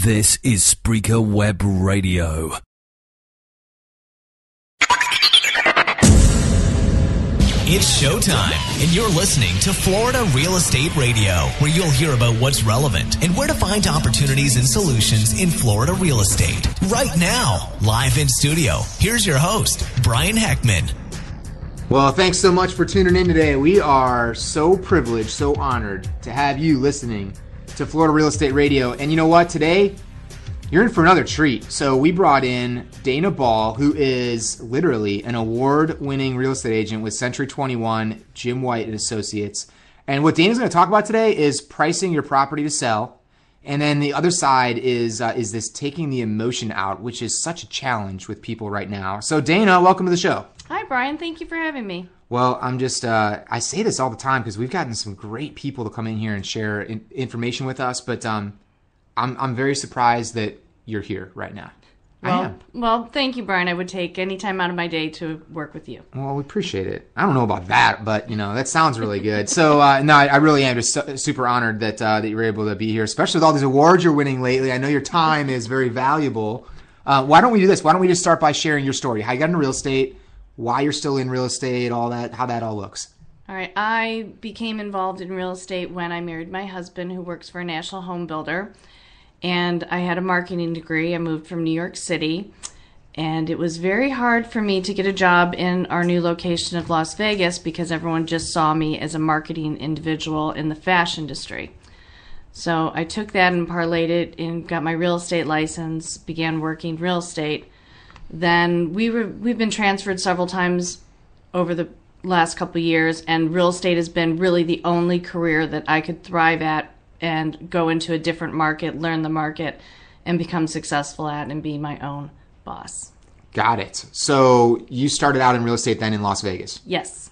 This is Spreaker Web Radio. It's showtime, and you're listening to Florida Real Estate Radio, where you'll hear about what's relevant and where to find opportunities and solutions in Florida real estate. Right now, live in studio, here's your host, Brian Heckman. Well, thanks so much for tuning in today. We are so privileged, so honored to have you listening to Florida Real Estate Radio. And you know what? Today, you're in for another treat. So we brought in Dana Ball, who is literally an award-winning real estate agent with Century 21, Jim White & Associates. And what Dana's going to talk about today is pricing your property to sell. And then the other side is this taking the emotion out, which is such a challenge with people right now. So Dana, welcome to the show. Hi, Brian. Thank you for having me. Well, I'm just, I say this all the time because we've gotten some great people to come in here and share information with us, but I'm very surprised that you're here right now. Well, thank you, Brian. I would take any time out of my day to work with you. Well, we appreciate it. I don't know about that, but, that sounds really good. So, no, I really am just super honored that you're able to be here, especially with all these awards you're winning lately. I know your time is very valuable. Why don't we do this? Why don't we just start by sharing your story, how you got into real estate, why you're still in real estate, all that, how that all looks. All right. I became involved in real estate when I married my husband, who works for a national home builder. And I had a marketing degree. I moved from New York City. And it was very hard for me to get a job in our new location of Las Vegas because everyone just saw me as a marketing individual in the fashion industry. So I took that and parlayed it and got my real estate license, began working real estate. Then we've been transferred several times over the last couple of years, and real estate has been really the only career that I could thrive at and go into a different market, learn the market, and become successful at and be my own boss. Got it. So you started out in real estate then in Las Vegas. Yes.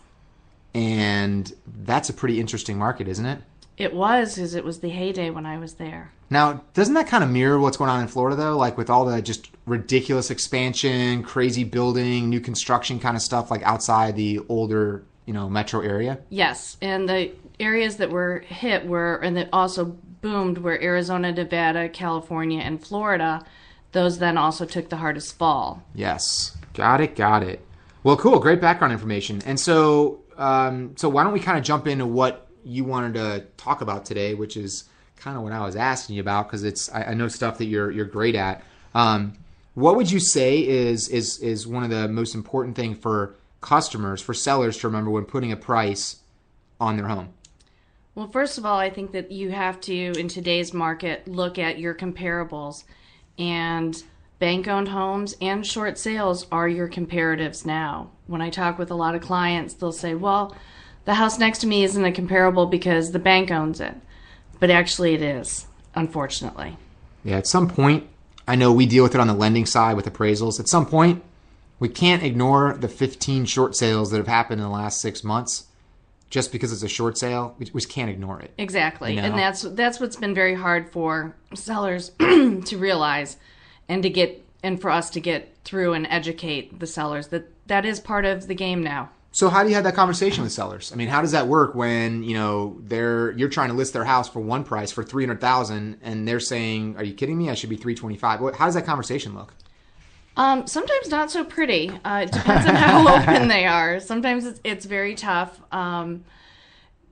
And that's a pretty interesting market, isn't it? It was, because it was the heyday when I was there. Now, doesn't that kind of mirror what's going on in Florida, though? Like with all the just ridiculous expansion, crazy building, new construction kind of stuff, like outside the older, metro area? Yes, and the areas that were hit and that also boomed were Arizona, Nevada, California, and Florida. Those then also took the hardest fall. Yes, got it. Well, cool, great background information. And so, why don't we kind of jump into what you wanted to talk about today, which is kind of what I was asking you about, because I know stuff that you're great at. What would you say is one of the most important thing for customers, for sellers to remember when putting a price on their home? Well, first of all, I think that you have to, in today's market, look at your comparables. And bank-owned homes and short sales are your comparatives now. When I talk with a lot of clients, they'll say, well, the house next to me isn't a comparable because the bank owns it. But actually it is, unfortunately. Yeah, at some point, I know we deal with it on the lending side with appraisals. At some point, we can't ignore the 15 short sales that have happened in the last 6 months. Just because it's a short sale, we just can't ignore it. Exactly. And that's what's been very hard for sellers to realize and for us to get through and educate the sellers that is part of the game now. So how do you have that conversation with sellers? I mean, how does that work when, you're trying to list their house for one price for $300,000 and they're saying, "Are you kidding me? I should be $325." How does that conversation look? Sometimes not so pretty. It depends on how open they are. Sometimes it's very tough.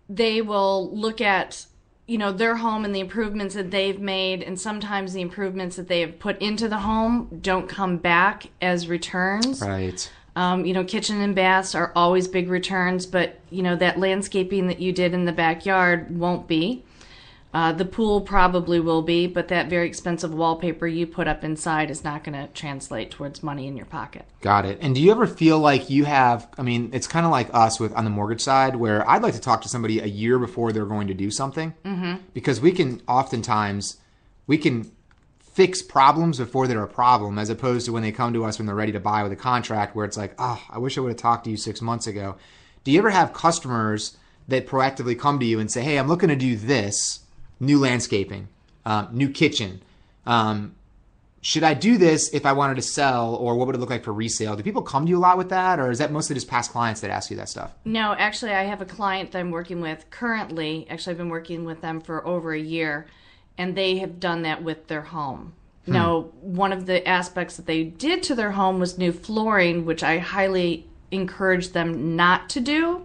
They will look at, their home and the improvements that they've made, and sometimes the improvements that they have put into the home don't come back as returns. Right. Kitchen and baths are always big returns, but, that landscaping that you did in the backyard won't be. The pool probably will be, but that very expensive wallpaper you put up inside is not going to translate towards money in your pocket. Got it. And do you ever feel like you have, it's kind of like us on the mortgage side, where I'd like to talk to somebody a year before they're going to do something, because we can fix problems before they're a problem, as opposed to when they come to us when they're ready to buy with a contract, where it's like, I wish I would have talked to you 6 months ago. Do you ever have customers that proactively come to you and say, hey, I'm looking to do this, new landscaping, new kitchen. Should I do this if I wanted to sell, or what would it look like for resale? Do people come to you a lot with that, or is that mostly just past clients that ask you that stuff? No, actually, I have a client that I'm working with currently. Actually, I've been working with them for over a year, and they have done that with their home. Now, one of the aspects that they did to their home was new flooring, which I highly encourage them not to do,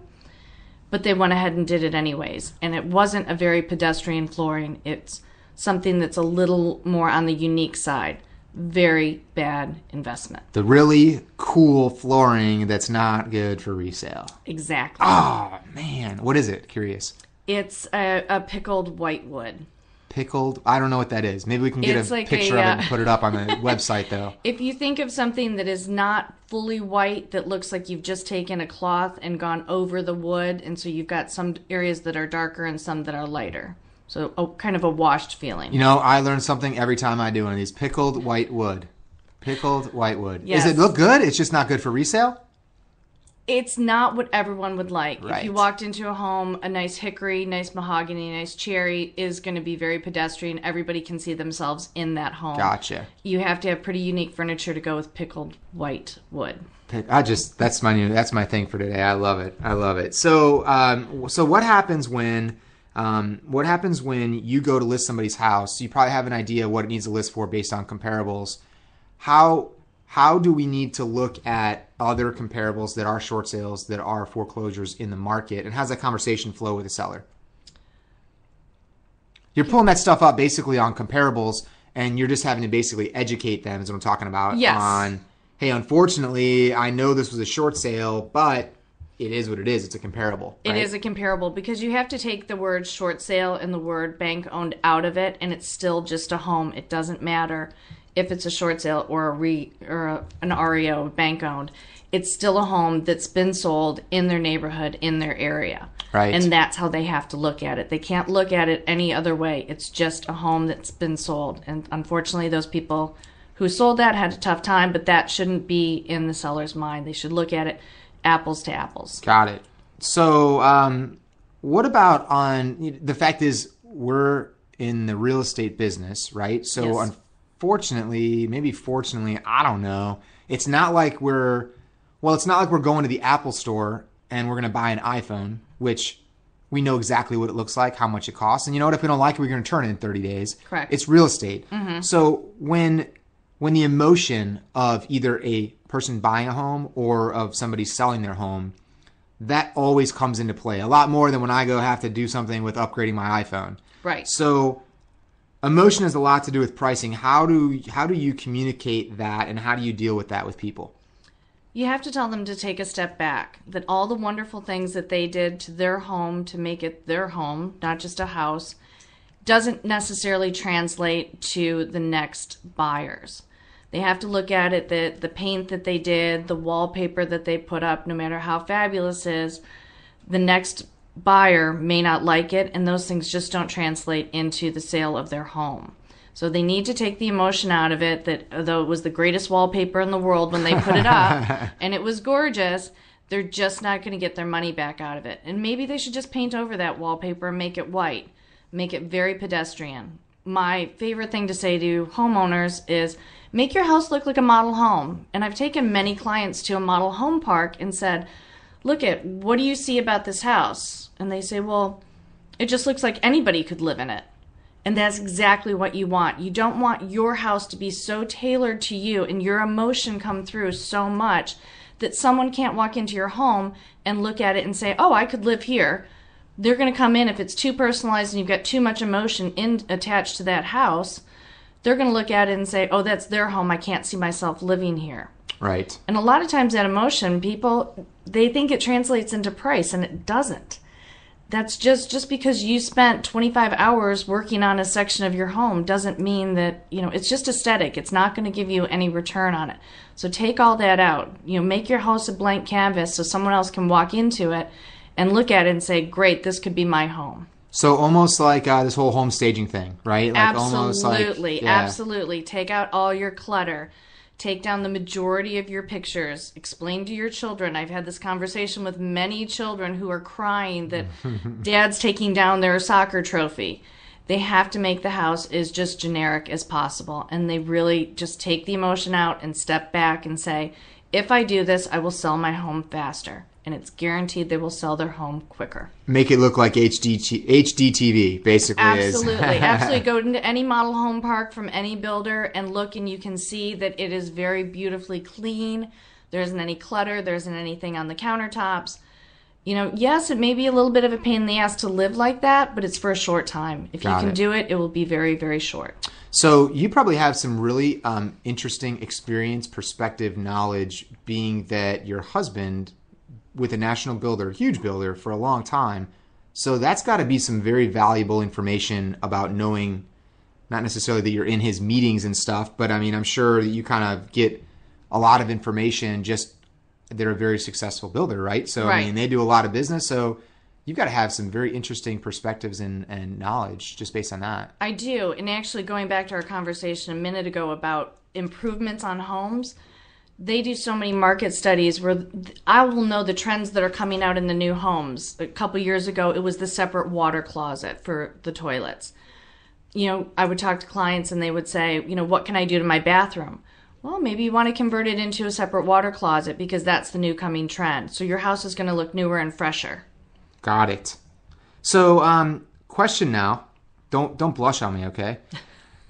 but they went ahead and did it anyways. And it wasn't a very pedestrian flooring. It's something that's a little more on the unique side. Very bad investment. The really cool flooring that's not good for resale. Exactly. Oh, man. What is it? Curious. It's a pickled whitewood. Pickled? I don't know what that is. Maybe we can get It's a like picture of it and put it up on the website, though. If you think of something that is not fully white, that looks like you've just taken a cloth and gone over the wood, and so you've got some areas that are darker and some that are lighter. So kind of a washed feeling. You know, I learn something every time I do one of these. Pickled white wood. Pickled white wood. Yes. Does it look good? It's just not good for resale? It's not what everyone would like. Right. If you walked into a home, a nice hickory, nice mahogany, nice cherry is going to be very pedestrian. Everybody can see themselves in that home. Gotcha. You have to have pretty unique furniture to go with pickled white wood. That's my thing for today. I love it. So so what happens when you go to list somebody's house? You probably have an idea what it needs to list for based on comparables. How do we need to look at other comparables that are short sales, that are foreclosures in the market, and how's that conversation flow with the seller? You're pulling that stuff up basically on comparables, and you're just having to basically educate them, is what I'm talking about. Yes. On, hey, unfortunately, I know this was a short sale, but it is what it is. It's a comparable. Right? It is a comparable because you have to take the word short sale and the word bank owned out of it, and it's still just a home. It doesn't matter if it's a short sale or an REO, bank owned. It's still a home that's been sold in their neighborhood, in their area. Right. And that's how they have to look at it. They can't look at it any other way. It's just a home that's been sold. And unfortunately, those people who sold that had a tough time, but that shouldn't be in the seller's mind. They should look at it apples to apples. Got it. So what about the fact is we're in the real estate business, right? So Yes. Unfortunately, maybe fortunately, I don't know. It's not like we're going to the Apple store and we're going to buy an iPhone, which we know exactly what it looks like, how much it costs. And you know what? If we don't like it, we're going to turn it in 30 days. Correct. It's real estate. Mm-hmm. So when the emotion of either a person buying a home or of somebody selling their home, that always comes into play. A lot more than when I have to do something with upgrading my iPhone. Right. So emotion has a lot to do with pricing. How do you communicate that, and how do you deal with that with people? You have to tell them to take a step back, that all the wonderful things that they did to their home to make it their home, not just a house, doesn't necessarily translate to the next buyers. They have to look at it that the paint that they did, the wallpaper that they put up, no matter how fabulous it is, the next buyer may not like it, and those things just don't translate into the sale of their home. So they need to take the emotion out of it, that although it was the greatest wallpaper in the world when they put it up and it was gorgeous, they're just not going to get their money back out of it. And maybe they should just paint over that wallpaper and make it white, make it very pedestrian. My favorite thing to say to homeowners is make your house look like a model home. And I've taken many clients to a model home park and said, look at, what do you see about this house? And they say, well, it just looks like anybody could live in it. And that's exactly what you want. You don't want your house to be so tailored to you and your emotion come through so much that someone can't walk into your home and look at it and say, oh, I could live here. They're going to come in, if it's too personalized and you've got too much emotion attached to that house, they're going to look at it and say, oh, that's their home. I can't see myself living here. Right. And a lot of times that emotion, people, they think it translates into price, and it doesn't. That's just because you spent 25 hours working on a section of your home doesn't mean that, it's just aesthetic. It's not going to give you any return on it. So take all that out. Make your house a blank canvas so someone else can walk into it and look at it and say, great, this could be my home. So almost like this whole home staging thing, right? Like Absolutely. yeah. Absolutely. Take out all your clutter. Take down the majority of your pictures. Explain to your children. I've had this conversation with many children who are crying that dad's taking down their soccer trophy. They have to make the house as just generic as possible. And they really just take the emotion out and step back and say, if I do this, I will sell my home faster. and it's guaranteed they will sell their home quicker. Make it look like HDTV, basically. Absolutely. Go into any model home park from any builder and look, and you can see that it is very beautifully clean. There isn't any clutter. There isn't anything on the countertops. You know, yes, it may be a little bit of a pain in the ass to live like that, but it's for a short time. If you can do it, it will be very, very short. So you probably have some really interesting experience, perspective, knowledge, being that your husband with a national builder, huge builder for a long time. So that's got to be some very valuable information about knowing, not necessarily that you're in his meetings and stuff, but I mean, I'm sure that you kind of get a lot of information. Just they're a very successful builder, right? So I mean, they do a lot of business. So you've got to have some very interesting perspectives and knowledge just based on that. I do. And actually going back to our conversation a minute ago about improvements on homes, they do so many market studies where I will know the trends that are coming out in the new homes. A couple years ago, it was the separate water closet for the toilets. You know, I would talk to clients and they would say, you know, what can I do to my bathroom? Well, maybe you want to convert it into a separate water closet because that's the new coming trend. So your house is going to look newer and fresher. Got it. So, question now. Don't blush on me, okay?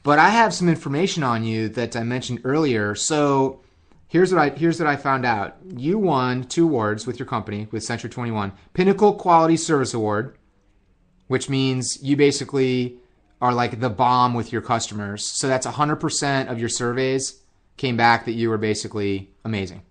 But I have some information on you that I mentioned earlier. So here's what I found out. You won 2 awards with your company, with Century 21. Pinnacle Quality Service Award, which means you basically are like the bomb with your customers. So that's 100% of your surveys came back that you were basically amazing.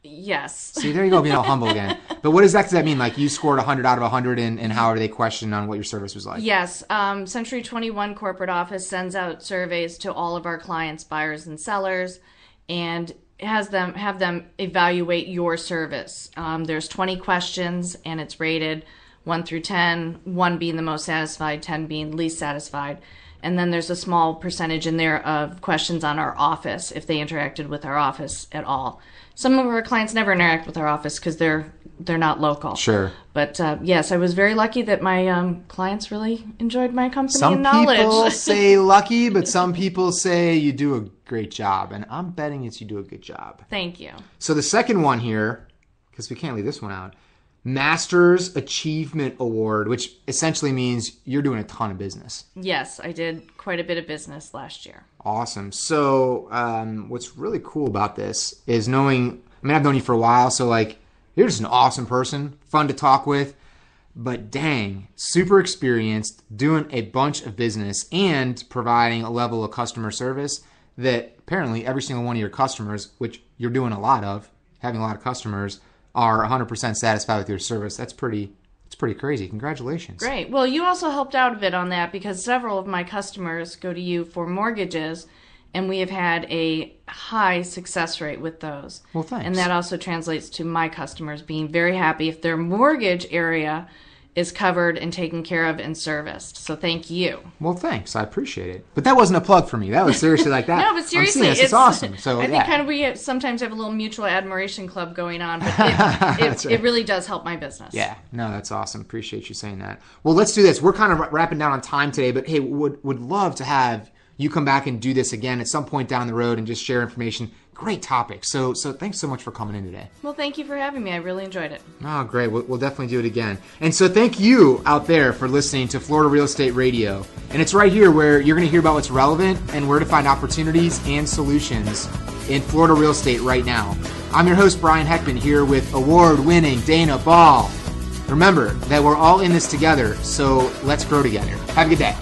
Yes. See, there you go, being all humble again. But what does that mean? Like you scored 100 out of 100, and how are they questioned on what your service was like? Yes. Century 21 corporate office sends out surveys to all of our clients, buyers and sellers, and have them evaluate your service. There's 20 questions, and it's rated 1 through 10, 1 being the most satisfied, 10 being least satisfied. And then there's a small percentage in there of questions on our office, if they interacted with our office at all. Some of our clients never interact with our office because they're not local. Sure. But yes, I was very lucky that my clients really enjoyed my company and knowledge. Some people say lucky, but some people say you do a great job. And I'm betting you do a good job. Thank you. So the second one here, because we can't leave this one out, Masters Achievement Award, which essentially means you're doing a ton of business. Yes, I did quite a bit of business last year. Awesome. So what's really cool about this is knowing, I mean, I've known you for a while, so like, you're just an awesome person, fun to talk with, but dang, super experienced, doing a bunch of business and providing a level of customer service that apparently every single one of your customers, which you're doing a lot of, having a lot of customers, are 100% satisfied with your service. It's pretty crazy. Congratulations. Great. Well, you also helped out a bit on that because several of my customers go to you for mortgages, and we have had a high success rate with those. Well, thanks. And that also translates to my customers being very happy if their mortgage area is covered and taken care of and serviced. So thank you. Well, thanks. I appreciate it. But that wasn't a plug for me. That was seriously like that. No, but seriously, it's awesome. So I think kind of we sometimes have a little mutual admiration club going on, but it really does help my business. Yeah. No, that's awesome. Appreciate you saying that. Well, let's do this. We're kind of wrapping down on time today, but hey, would love to have you come back and do this again at some point down the road and just share information. Great topic. So thanks so much for coming in today. Well, thank you for having me. I really enjoyed it. Oh, great. We'll definitely do it again. And so thank you out there for listening to Florida Real Estate Radio. And it's right here where you're going to hear about what's relevant and where to find opportunities and solutions in Florida real estate right now. I'm your host, Brian Heckman, here with award-winning Dana Ball. Remember that we're all in this together, so let's grow together. Have a good day.